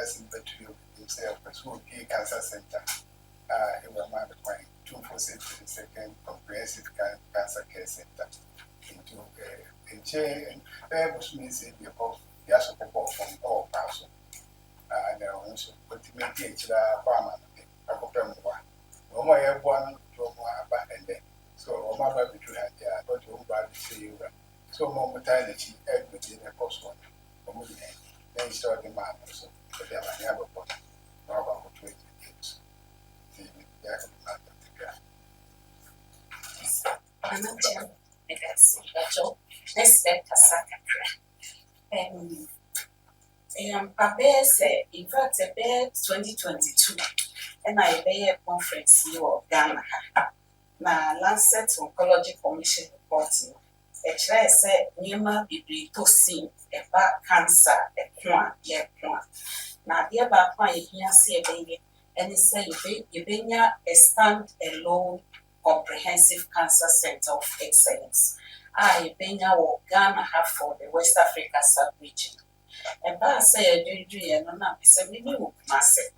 person between himself, Opemsuo Cancer Center. It was my point. Otumfuo Osei Tutu the second comprehensive cancer care center into a chain. Which means the above the support from all person. And also put the mediation farmer. Opemsuo. No more one to more and then. So, my baby to have the but you bad to you. So, momentarily, everything a post one. Then start the man also. But they have never put about 20 years. In fact, a bear 2022, and I bear a conference here of Ghana. Now, Lancet Oncology Commission reporting. A try said, Nima be to see a back cancer, a quan, yet quan. Now, dear back one, you see a baby, and he said, you be a stand-alone comprehensive cancer center of excellence. I be now Ghana have for the West Africa sub-region. And I say, do and not be a minimum massive.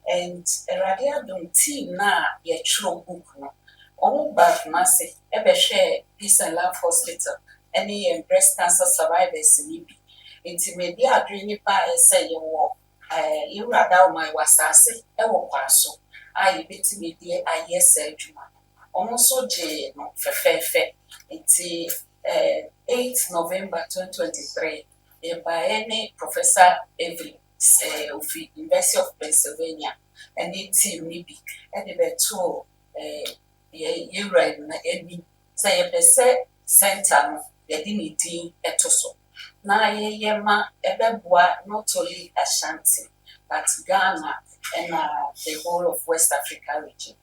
And a radial team now, ye true book. Omu back massive, ever share Peace and Love Hospital, any breast cancer survivors in Ibi. Intimate dreamy by say you walk. You rather my wasasi, ewo paso. I bit me dear, I yes, Juma. Almost so J, no, fe. It's 8th November 2023. By any Professor Avery of the University of Pennsylvania, and the team maybe, and the two. You ran any say a pese center, the dignity etoso. Na yema ebebwa not only Ashanti, but Ghana and the whole of West Africa region.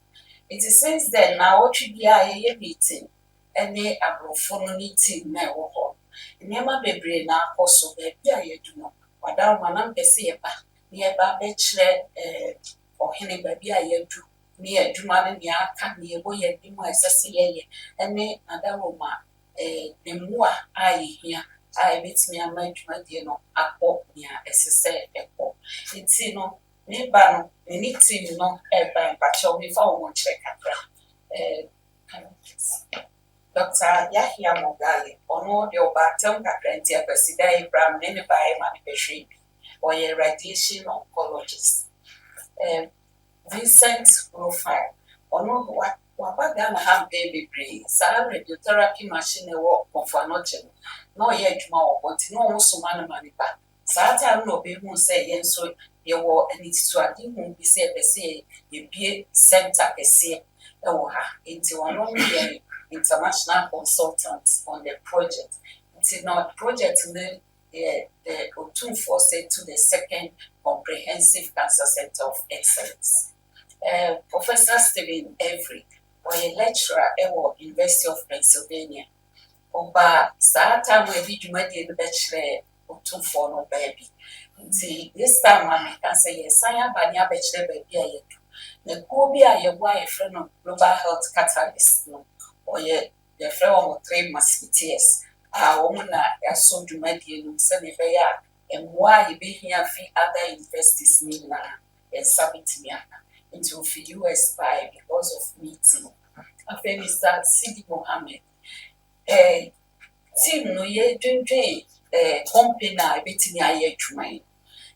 It is since then now what should be a meeting, any abrophony team now. Nema bebre na akoso baby I do no. Wada manam pese eba, nearby bechle or henny baby I do. Near Jumani Yaka, near boy, and more SSA, and me, Adaroma, the more I hear, I beat me a match, my dear, no, a pop near SSA, echo. It's no, me ban, we need to know a bank, but shall we found one check Dr. Yahya Mogali, or no, your baton, plenty of President Abraham, many by manufacturing, or a radiation oncologist. Vincent profile or no what Ghana have baby breed, some radiotherapy machine work for nothing, no yet more, but no so money back. Satan no be who say yen so you war and it's to a demon be said they say you be center a say into one only international consultants on the project. It's not project the Otumfuo Osei to the second comprehensive cancer center of excellence. Professor Stephen Avery, or a lecturer at the University of Pennsylvania. Oba, Sata will be the bachelor Otumfuo no baby. This time I can say yes, I am by your bachelor baby. The Kobia, your wife, friend of global health catalyst, or your friend of 3 musketeers. Our woman, I saw you my dear, send and why you be here for other investors now and submit me into the US by because of meeting. After Mr. Sidi Mohammed, team no ye doing company I bet me a year to mine.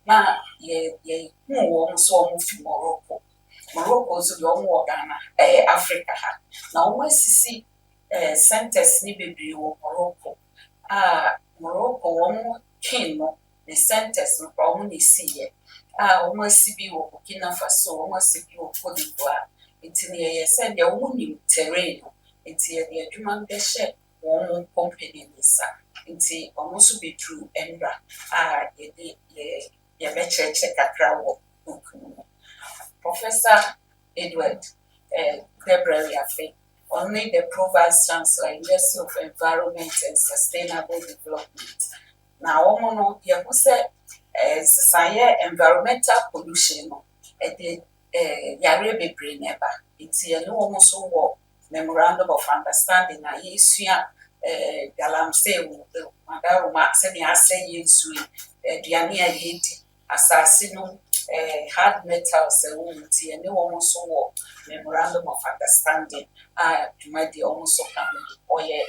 Now, ye who so move to Morocco. Morocco's young Ghana, Africa. Now, my see centers nibi Morocco. Morocco, one king. The centers no problem is see almost be Burkina Faso, almost be Cote d'Ivoire. It's near ye send your own terrain. It's here the human share one company it's almost be true and ye better check a crowd book. Professor Edward Gabriel only the Provice Chancellor University of Environment and Sustainable Development. Now, no, you say environmental pollution at the Yarebe brain never. It's a no almost war memorandum of understanding. I use Galam say, Madame Max and I say, you sweet, Diania Yeti, Assassino, hard metals and also memorandum of understanding. You might be almost so or a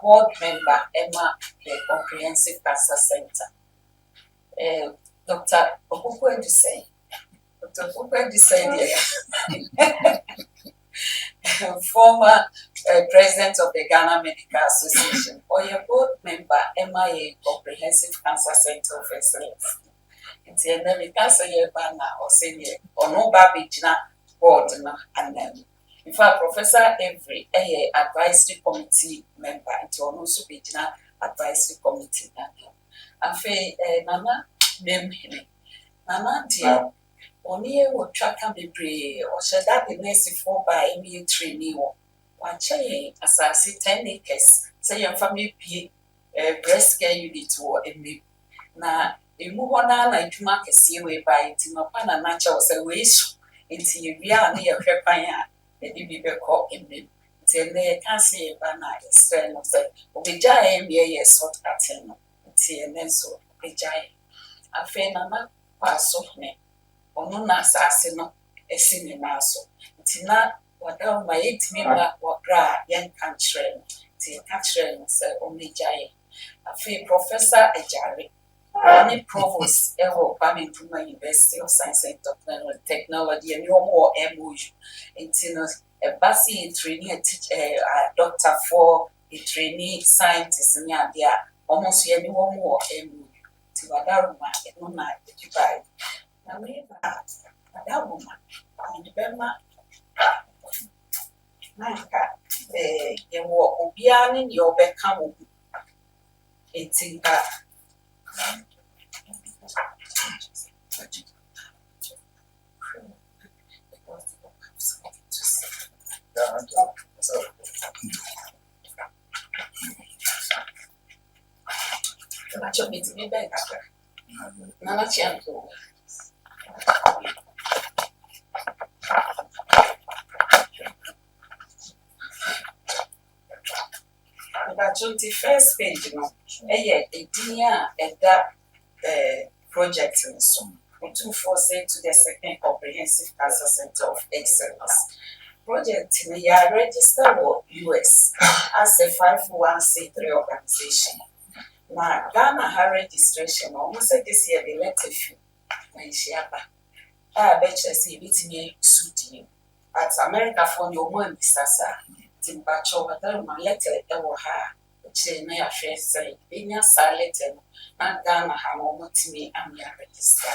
board member Emma the Comprehensive Cancer Center. Dr. Otumfuo Osei former president of the Ghana Medical Association, or a board member MIA Comprehensive Cancer Center of Excellence. It's a name cancer bana or senior or no babijina board and in fact Professor Avery advisory committee member into also be advisory committee and Nana name Nana dear only would track and be brave or should that be merciful by me trainee or one chain as I see 10 acres say your family be breast care unit or a me na emu hɔ na adwuma kɛseɛ wei ba nti nɔpa na nakyɛ wɔ sɛ wei so nti yɛwia ne yɛhwɛ kwan a yɛde bi bɛkɔ mmem nti ɛnɛ yɛka se yɛba na yɛsrɛ no sɛ obɛgyae mmea yɛ shortcut no nti ɛnɛ nso obɛgyae afei nana kɔaso ne ɔno na asase no asi ne nan so nti na wada ma yɛtumi ba wɔbrɛ a yɛnka nkyerɛ no nti yɛka kyerɛ no sɛ ɔmmɛgyae afei Professor Ajare Ani provost ewo Opemsuo University of Science and Technology and your more MOU. Intino a basi trainee a teacher a doctor for a trainee scientist and there almost any one more MOU. To Adaruma and no night that you buy. Now me that woman in the Bema Nanka you walk Obian in your Beckham. It's in that. Macho meet me back. Nana Chianco. But the first page, you know, a dinner at that project in so Otumfuo Osei to the second Comprehensive Cancer Center of Excellence. Project in the registered US as a 501c3 organization. Now Ghana her registration almost this year they let a few Shiaba. I bet you see it me suiting. At America for your money, Sasa. Timbacho, but then my letter ever ha. Na yɛahwɛ sɛ ɛnya saa letter no na Ghana ha ma ɔmotumi amea register.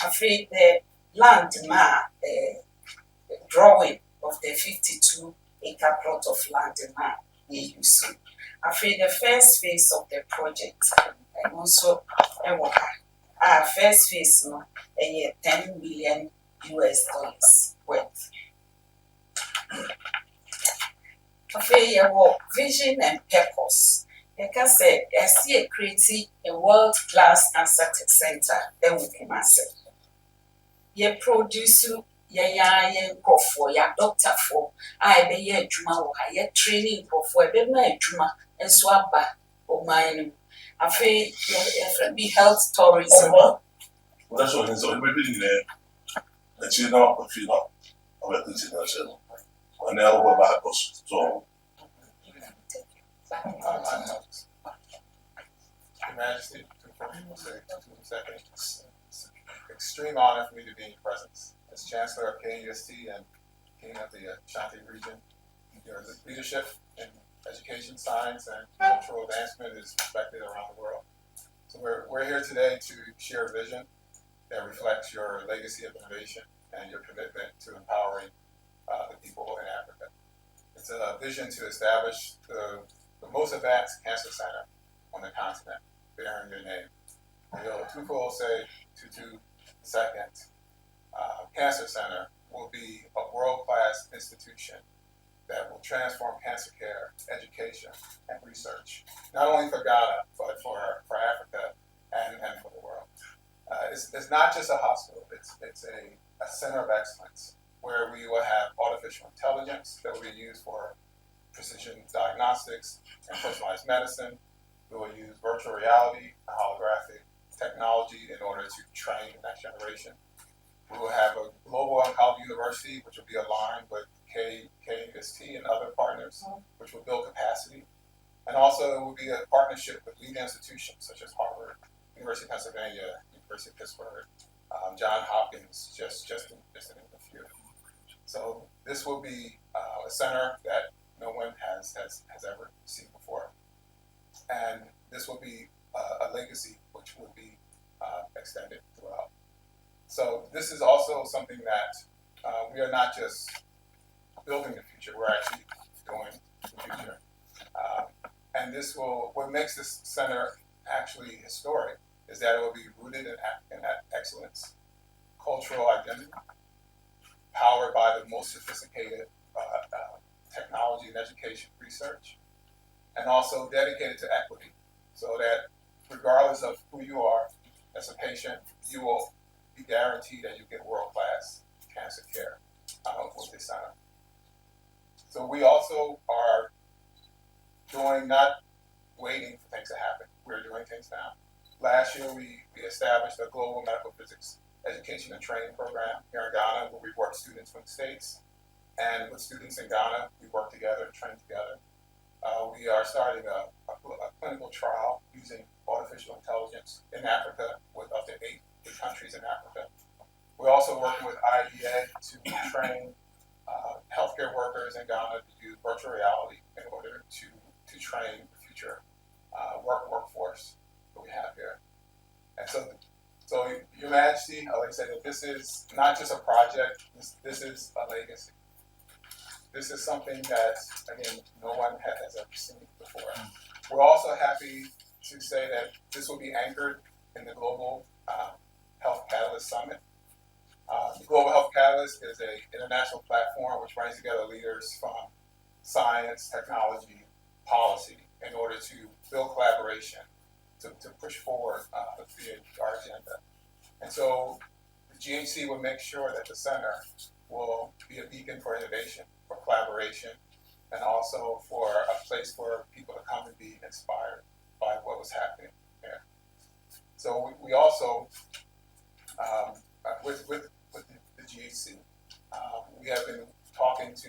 Afei the land na drawing of the 52-acre plot of land na use. Afei the first phase of the project and also ɛwɔ ha. First phase no $10 million worth. Afei yɛwɔ vision and purpose. Yɛka sɛ yɛasi create a world-class cancer center ɛwɔ Kumasi. Yɛ produce yɛyɛ nkurɔfoɔ yɛ doctorfoɔ a yɛbɛyɛ adwuma wɔ ha yɛ training nkurɔfoɔ yɛbɛma adwuma nso aba ɔman no mu. Afei yɛfrɛ bi health tourism. That's what it's all been there. That you know, if you know, about the international. And now we're back so. Your Majesty, it's an extreme honor for me to be in your presence. As Chancellor of KUST and King of the Ashanti region, your leadership in education, science, and cultural advancement is respected around the world. So we're here today to share a vision that reflects your legacy of innovation and your commitment to empowering the people in Africa. It's a vision to establish the most advanced cancer center on the continent, bearing your name. The Otumfuo Osei Tutu II Cancer Center will be a world-class institution that will transform cancer care, education, and research, not only for Ghana, but for Africa and for the world. It's not just a hospital, it's a center of excellence where we will have artificial intelligence that will be used for precision diagnostics and personalized medicine. We will use virtual reality and holographic technology in order to train the next generation. We will have a global oncology university, which will be aligned with KUST and other partners, which will build capacity. And also it will be a partnership with leading institutions such as Harvard, University of Pennsylvania, University of Pittsburgh, Johns Hopkins, just to name a few. So this will be a center that no one has ever seen before. And this will be a legacy which will be extended throughout. So this is also something that we are not just building the future, we're actually doing the future. And this will, what makes this center actually historic is that it will be rooted in excellence, cultural identity, powered by the most sophisticated technology and education research, and also dedicated to equity, so that regardless of who you are as a patient, you will be guaranteed that you get world-class cancer care with this center. So we also are not waiting for things to happen. We're doing things now. Last year, we established a global medical physics education and training program here in Ghana, where we work with students from the States. And with students in Ghana, we work together, train together. We are starting a clinical trial using artificial intelligence in Africa with up to eight countries in Africa. We're also working with IDA to train healthcare workers in Ghana to use virtual reality in order to train the future workforce that we have here. And so Your Majesty, I like to say that this is not just a project, this is a legacy. This is something that, again, no one has ever seen before. We're also happy to say that this will be anchored in the Global Health Catalyst Summit. The Global Health Catalyst is an international platform which brings together leaders from science, technology, policy in order to build collaboration to push forward our agenda. And so the GHC will make sure that the center will be a beacon for innovation, for collaboration, and also for a place for people to come and be inspired by what was happening there. So we also, with the GHC, we have been talking to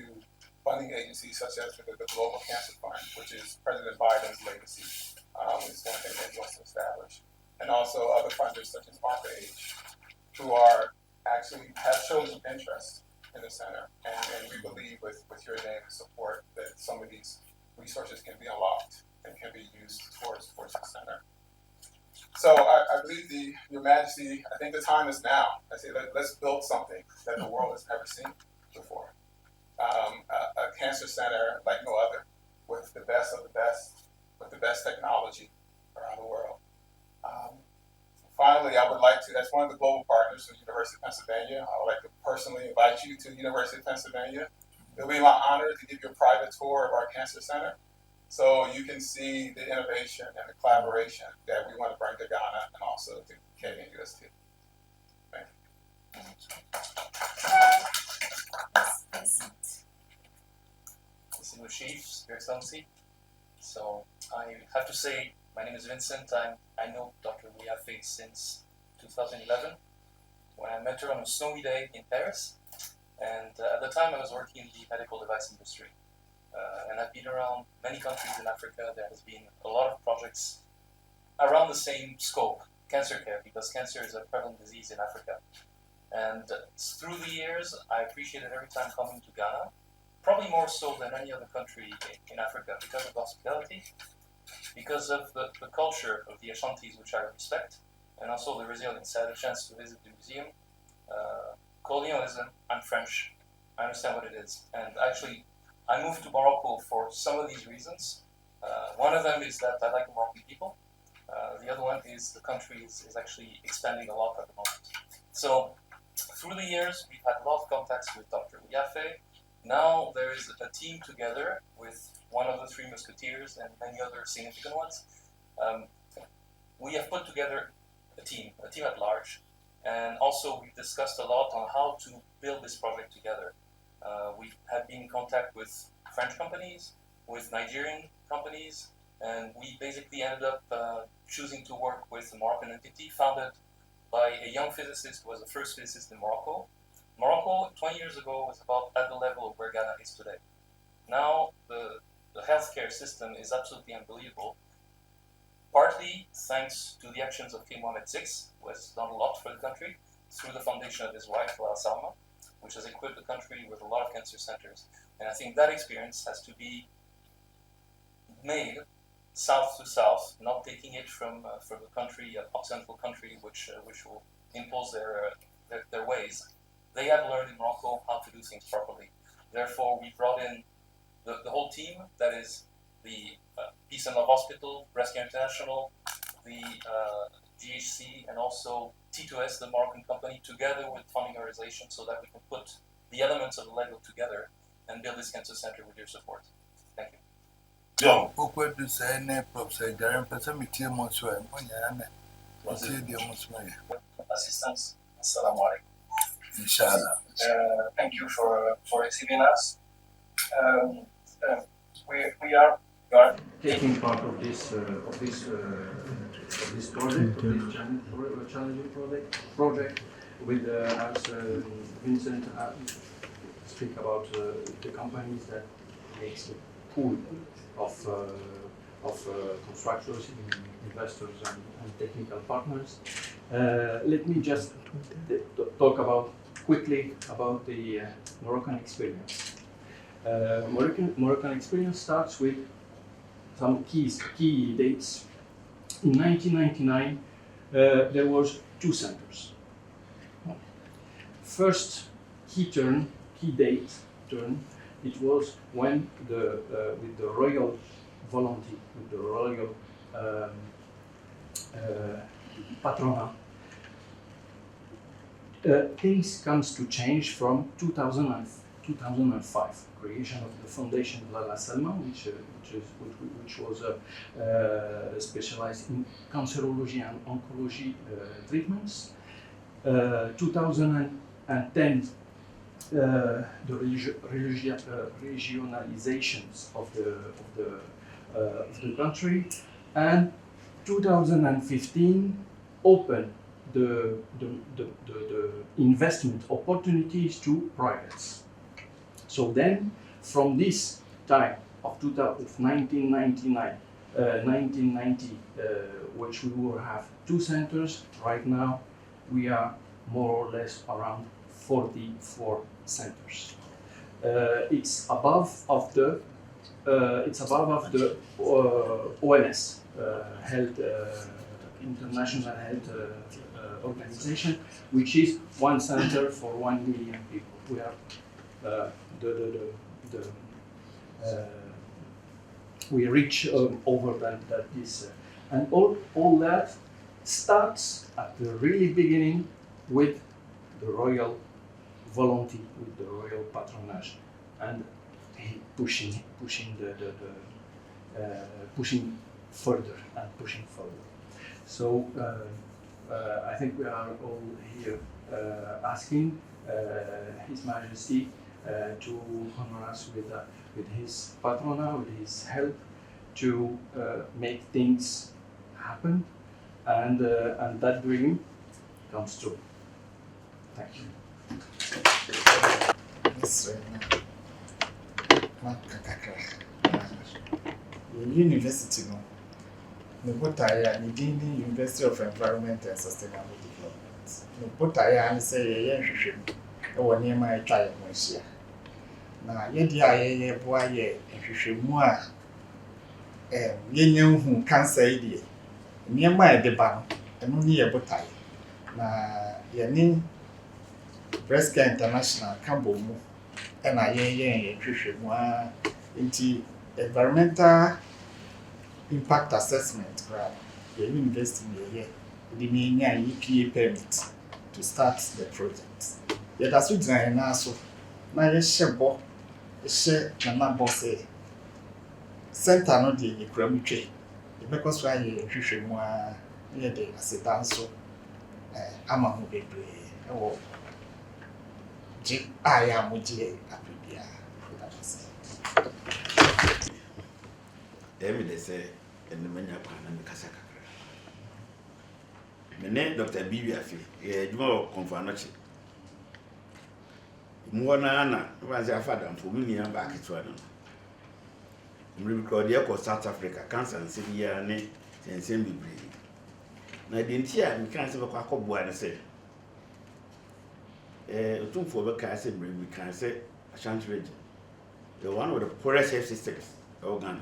funding agencies such as the Global Cancer Fund, which is President Biden's legacy. It's one thing that he wants to establish. And also other funders such as ARPA-H, who are actually have chosen interest in the center. And we believe with your name and support that some of these resources can be unlocked and can be used towards the center. So I believe Your Majesty, I think the time is now. I say let's build something that the world has never seen before. A cancer center like no other, with the best of the best, with the best technology around the world. Finally, I would like to, as one of the global partners of the University of Pennsylvania, I would like to personally invite you to the University of Pennsylvania. It'll be my honor to give you a private tour of our cancer center so you can see the innovation and the collaboration that we want to bring to Ghana and also to KUST. Thank you. Distinguished Chiefs, Your Excellency. So I have to say, my name is Vincent. I know Dr. Ouyafe since 2011 when I met her on a snowy day in Paris. And at the time I was working in the medical device industry. And I've been around many countries in Africa. There has been a lot of projects around the same scope, cancer care, because cancer is a prevalent disease in Africa. And through the years, I appreciated every time coming to Ghana, probably more so than any other country in Africa, because of the hospitality, because of the culture of the Ashantis, which I respect, and also the resilience. I had a chance to visit the museum. Colonialism, I'm French, I understand what it is. And actually, I moved to Morocco for some of these reasons. One of them is that I like the Moroccan people. The other one is the country is actually expanding a lot at the moment. So through the years, we've had a lot of contacts with Dr. Ouyafe. Now there is a team together with one of the three musketeers and many other significant ones. We have put together a team at large. And also we've discussed a lot on how to build this project together. We have been in contact with French companies, with Nigerian companies, and we basically ended up choosing to work with a Moroccan entity founded by a young physicist who was the first physicist in Morocco. Morocco, 20 years ago, was about at the level of where Ghana is today. Now, the healthcare system is absolutely unbelievable, partly thanks to the actions of King Mohammed VI, who has done a lot for the country, through the foundation of his wife, Lal Salma, which has equipped the country with a lot of cancer centers. And I think that experience has to be made south to south, not taking it from a country, an occidental country, which will impose their ways. They have learned in Morocco how to do things properly. Therefore, we brought in the whole team, that is the Peace and Love Hospital, Breast Care International, the GHC, and also T2S, the Moroccan company, together with funding organization, so that we can put the elements of the Lego together and build this cancer center with your support. Thank you. Young. Pourquoi tu sais, ne professeur Darren, parce que métier mon soin, moi y métier de mon soin. Assistance. Assalamu alaikum. Inshallah. Thank you for receiving us. We are taking part of this project, challenging project with as Vincent speak about the companies that makes the pool of constructors, investors, and technical partners. Let me just talk quickly about the Moroccan experience. Moroccan experience starts with some key dates. In 1999, there was 2 centers. First key date, it was when with the royal volunteer, with the royal patronat, things comes to change from 2005, creation of the foundation Lal Salma, which was specialized in cancerology and oncology treatments. 2010, the regionalizations of the country, and 2015 opened the investment opportunities to privates. So then, from this time of 1990, which we will have 2 centers, right now we are more or less around 44 centers. It's above of the OMS, Health International Health Organization, which is 1 center for 1 million people. We are we reach over that this, and all that starts at the really beginning with the royal volunteer, with the royal patronage, and pushing further. So I think we are all here asking His Majesty to honor us with his patronage, with his help, to make things happen, and that dream comes true. Thank you. University no. No botaya ni dini University of Environment and Sustainable Development. No botaya ni say ye hwehwem e wo niema e twa ye ho hia. Na ye dia ye boa ye hwehwemu a ye nyanhu cancer idie. Niema e de ba no eno ni ye botaya. Na ye ni Breast Care International kambo mu e na ye hwehwemu a nti environmental impact assessment, right? The university here, the EPA permit to start the project. Yeah, that's what design now. So now you share na boss center no dey ekramutwe. Because why you hwehwe mu a ye dey asedan so ama ho bebre. E wo ji aya mo ji apibia. They say, and the many upon and the Casacra. name Dr. Bibi Afi, a more conference. Mwana was a father for me back to one. Record the South Africa, Cancer and Syria, and send me breathing. I didn't hear me cancel a quack of one and say, Otumfuo Osei Tutu, we can say Asantehene, the one with the poorest health systems of Ghana.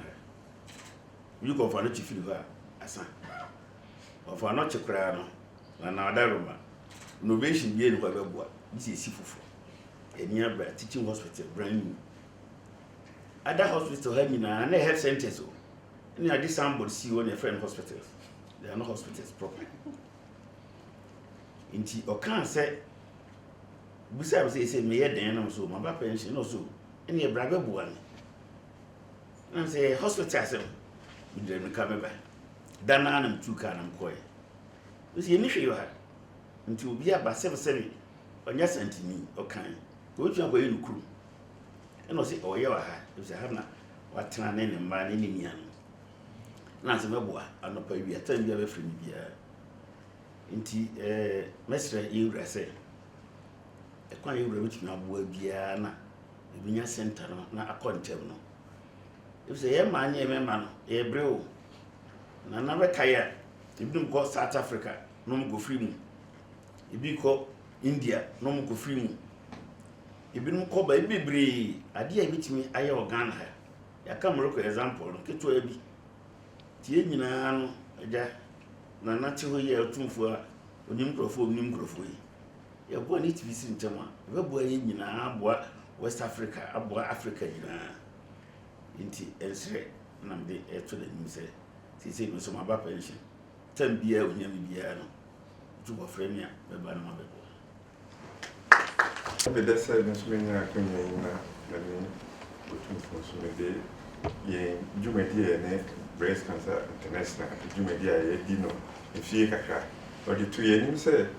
You go for no chief you are, Asan, or for not to cry, and now that room. Innovation being whatever, this is Sifu. A nearby teaching hospital, brand new. Other hospitals have been and they have centers. And I did somebody see one of your friend hospitals. They are not hospitals properly. Inti Okan said, besides, say, me head and so, my pension also, and your brother one. And I say, hospitals, we didn't come back. Dana and 2 can and coy. You see, initially you had until be about 7 on your sent me, Okan. Which you are going to crew. And I say, oh, you are high. If I have not what turn in and man in Yan. Nancy Mabua, and not pay me a time you have a free beer. Inti, Mestre, you say, a quite rich now will be a Vinya Center, not a contable. If the young man, a man, a brew, and another kaya, if you go South Africa, no go free. If you go India, no go free. If you don't call by Bibri, I dear meet me, I have Ghana. I come Moroccan example, get to a bit. Tienina, Nanachi, Otumfuo, Nimgrofo. You're going to be seen to one. Webboy in West Africa, Abwa Africa, Inti, and say, and I'm the air to the say, she said, no, so my pension. 10 beer when you be a to a frame, the banana. The desert is when I come in, Otumfuo Osei Tutu, Jumedia, Breast Cancer International, Jumedia, Dino, in Fiacra, or the 2 years said,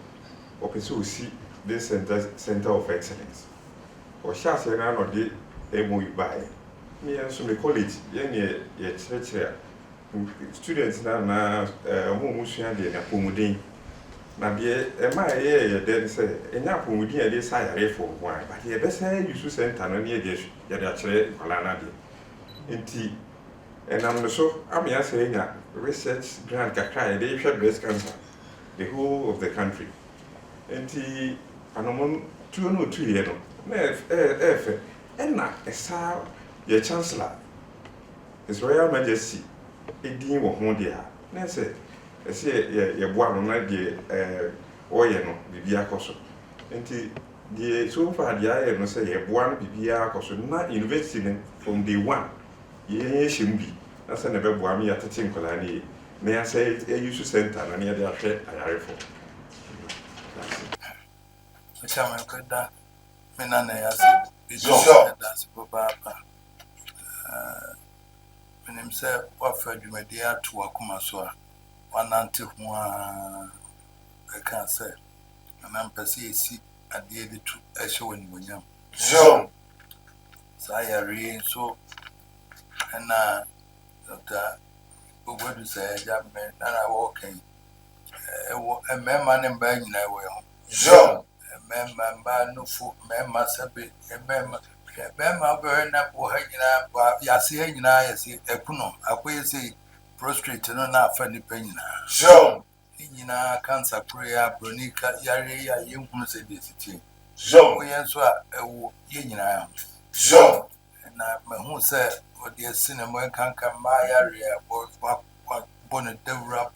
Opemsuo this center of excellence. Or Shas around or did a movie by me and some college, young church students now, Mushian, and Pumudin. Now, dear, then say, and now Pumudia, this I for wine, but he best say you should send an near dish, that actually Palana in tea. And I'm so, I'm saying that research grant Kakrai, they shot breast cancer, the whole of the country. And tea, and among 2 years, and now, a sow, your chancellor, His Royal Majesty, a dean of Mondia, Nancy. I say, your one night, the oil, Bibia Cosso. And the so far the iron say, one Bibia Cosso, not investing from day one. Ye shouldn't be. That's a never boy me at the Tinkolani. May I say, a use center and near their head, I for. Which I could that. Menana, that's Papa. When himself, what for you, my dear, to Akumaswa. One auntie who I can't say, and I'm perceived at the edit to a show in William. So I read so, and Dr. What to say, young man, and I walking a man and bang in a way. So a man, no foot, man must have been a man. Bema burn up or hanging up, Yasi, I see a puno, I say. Prostrate no na funny penny na. So, Inina cancer prayer, Bronica, Yari, you must say this. So, we answer a yinina. So, and I who said, what the cinema can come my area, what bonnet devra,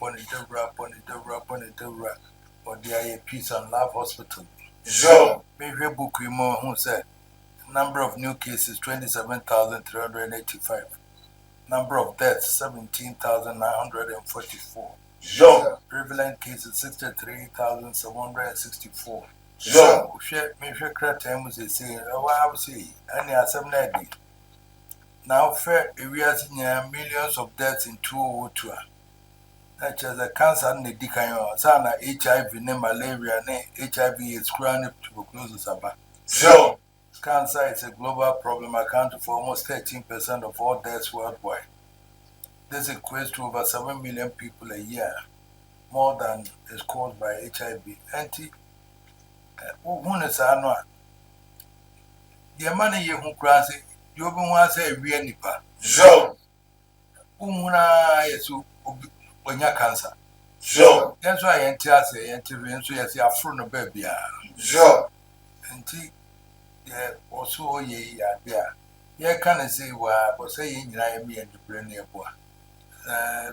or the Peace and Love Hospital. So, maybe a book we more who said, number of new cases 27,385. Number of deaths 17,944. Prevalent cases 63,764. Measure criteria was saying, oh, I will see, any assembly. Now, fair areas millions of deaths in 2002. Such as a cancer and the decay, sana HIV, malaria, HIV is chronic tuberculosis. So, cancer is a global problem, accounting for almost 13% of all deaths worldwide. This equates to over 7 million people a year. more than is caused by HIV. And who is our the money you crazy, you want to say, real nipa. So, Is when you cancer. so, That's why I enter say, intervene, so yes, you are from the baby. so, And also, ye, yeah. Yeah, can I say, well, but say, you know, me and the brain near boy.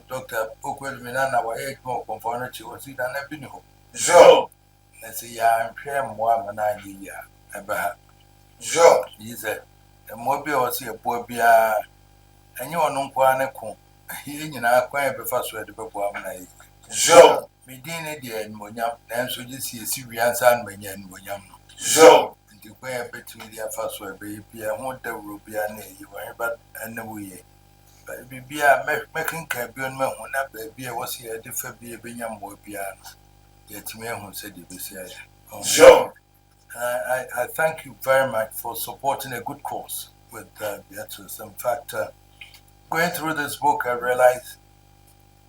Dr. Okwel Minana, why 8 more components was it an epino. so, And say, yeah, I'm sure more than I year. Ever. so, He said, a mobile was here, boy, be a. And you are no one. He in our quiet before sweat the Babuamana. so, Medina, dear, and Monyam, and so you see a Syrian son, Menyan, Monyam. so, And the way I bet me their first word, baby, I want the Rubia, you are but and the way. But be a making cabin, when that baby was here, different be a Binyam boy piano. Yet me who said it was here. so, I thank you very much for supporting a good cause with Beatrice. In fact, going through this book, I realized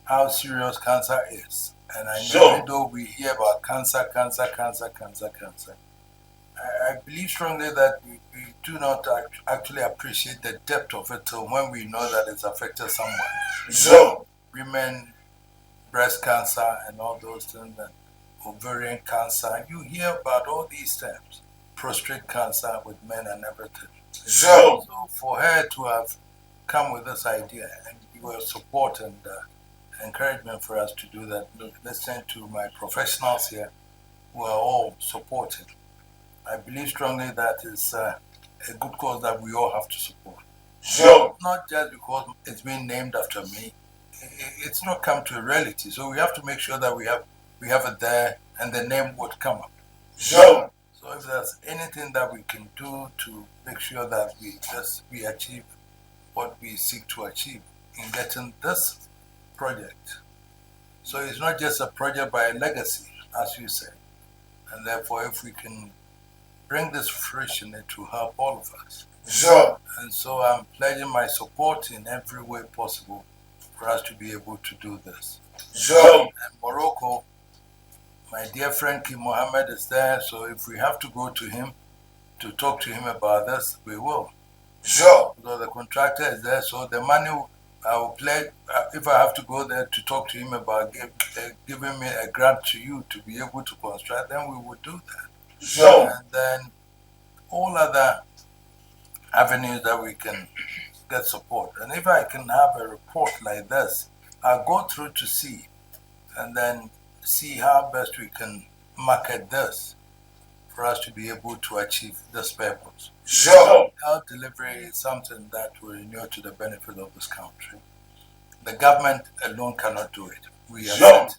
how serious cancer is. And I know, Sure. even though we hear about cancer, I believe strongly that we do not actually appreciate the depth of it till when we know that it's affected someone. so, Women, breast cancer, and all those things, and ovarian cancer. You hear about all these terms. Prostate cancer with men and everything. so, So for her to have come with this idea and your support and encouragement for us to do that, listening to my professionals here who are all supporting, I believe strongly that is a good cause that we all have to support. so, Not just because it's been named after me. It's not come to a reality. So we have to make sure that we have it there and the name would come up. so, So if there's anything that we can do to make sure that we achieve what we seek to achieve in getting this project. So it's not just a project by a legacy, as you said. And therefore, if we can bring this fruition, it will help all of us. so, And so I'm pledging my support in every way possible for us to be able to do this. so, And Morocco, my dear friend Kim Mohammed is there, so if we have to go to him to talk to him about this, we will. so, So the contractor is there, so the money I will pledge, if I have to go there to talk to him about giving me a grant to you to be able to construct, then we will do that. so, And then all other avenues that we can get support. And if I can have a report like this, I'll go through to see and then see how best we can market this for us to be able to achieve this purpose. so, Health delivery is something that will inure to the benefit of this country. The government alone cannot do it. We are not.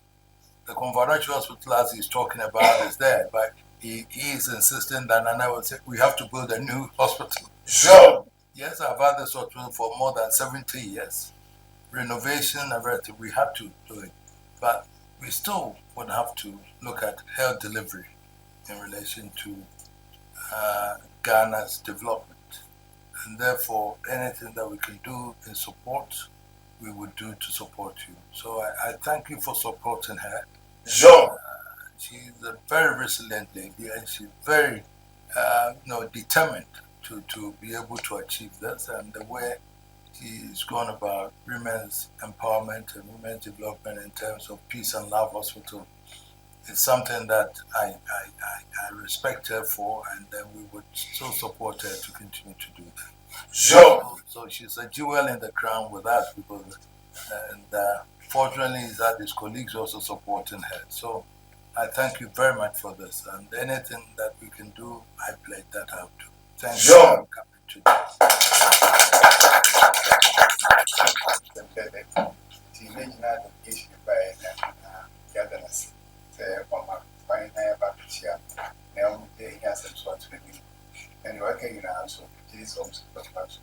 The confidential hospital, as he's talking about, is there, but he is insisting that Nana will say we have to build a new hospital. so, Yes, I've had this hospital for more than 70 years. Renovation, everything, we have to do it. But we still would have to look at health delivery in relation to Ghana's development. And therefore, anything that we can do in support, we would do to support you. So I thank you for supporting her. so, She's a very resilient lady and she's very determined to be able to achieve this. And the way she's gone about women's empowerment and women's development in terms of Peace and Love Hospital is something that I respect her for, and then we would still support her to continue to do that. So she's a jewel in the crown with us because, fortunately, is that his colleagues also supporting her. So I thank you very much for this, and anything that we can do, I pledge that out to. Thank you for coming today. And working in our so these homes but much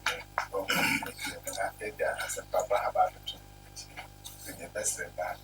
more as a papa about it to the best that